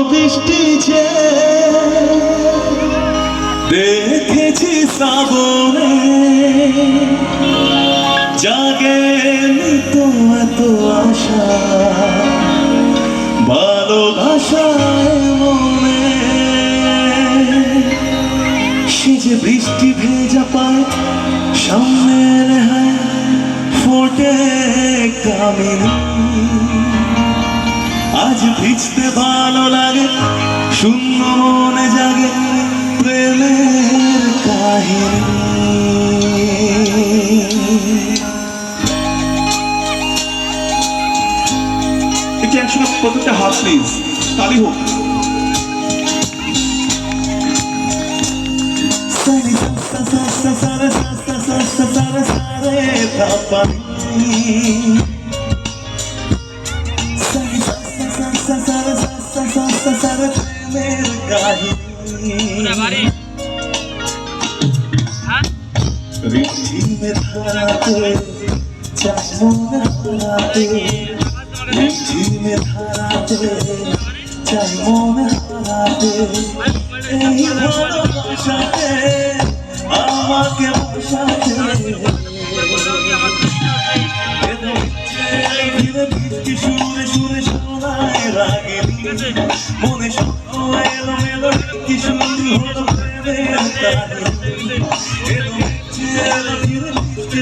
বৃষ্টি যে দেখেছি শ্রাবণে জাগে তো এত আশা ভালোবাসায় মনে সে যে বৃষ্টি ভেজা পায় সামনের হায় ফোটে কামিনী আজ ভিজতে ভালো লাগে শূন্য মনে জাগে প্রেমের কাহিনী একটু একসঙ্গে প্রত্যেকটা হাত প্লিজ তালি হোক আমাকে সুরে সুরে শোনায় রাগিনী মনে স্বপ্ন এলো মেলো কি শুরু হলো প্রেমের কাহিনী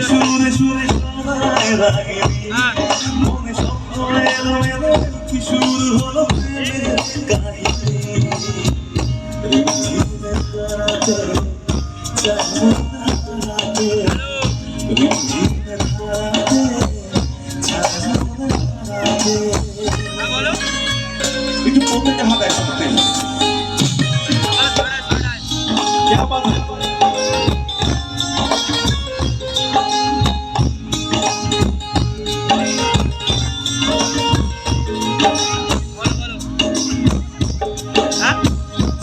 সুরে সুরে শোনায় রাগিনী মনে স্বপ্ন এলো মেলো কি শুরু হলো প্রেমের কাহিনী রিমঝিমের ধারাতে রিমঝিমের ধারাতে একটু প্রত্যেকটা হাত একসাথে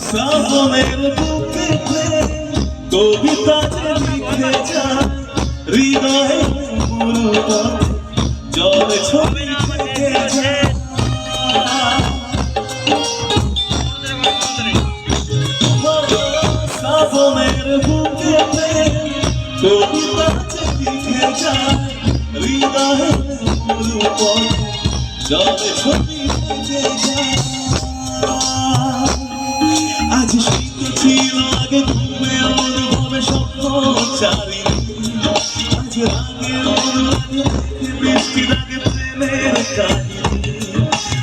শ্রাবণের বুকে কবিতা লিখে যায় হৃদয়ে জলে ছবি থেকে যায় শ্রাবণের বুকে কবিতা লিখে যায় হৃদয়ে জলে ছবি থেকে যায় আজ শীত ছিল আগে ঘুমে অনুভবে স্বপ্ন চারিণী আজ রাগে অনুরাগে বৃষ্টি লাগে প্রেমের কাহিনী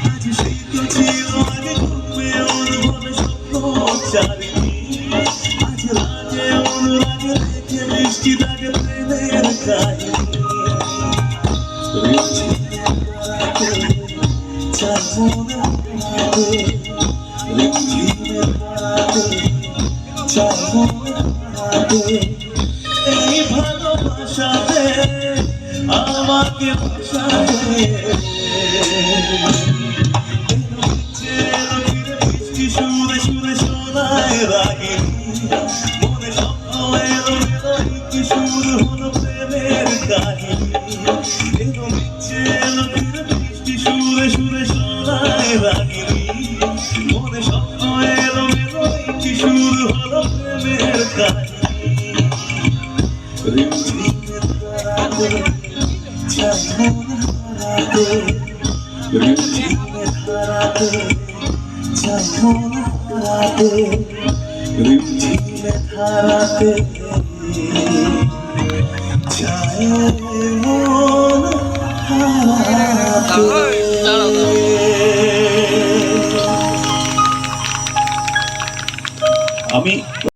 আজ শীত ছিল আগে ঘুমে অনুভবে স্বপ্ন চারিণী আজ রাগে অনুরাগে দেখে বৃষ্টি লাগে প্রেমের কাহিনী এই ভালোবাসাতে আমাকে ভাসাতে বৃষ্টি সুরে সুরে শোনায় রাগিনী মনে স্বপ্ন এলো এলো কি শুরু হলো প্রেমের কাহিনী এলো মিছে এলো বৃষ্টি সুরে সুরে শোনায় রাগিনী মনে স্বপ্ন এলো এলো কি শুরু হলো প্রেমের কাহিনী রিমঝিমের ধারাতে ঝামুন হারাতে রিমঝিমের ধারাতে ঝামুন হারাতে রিমঝিমের ধারাতে যায় মন হারাতে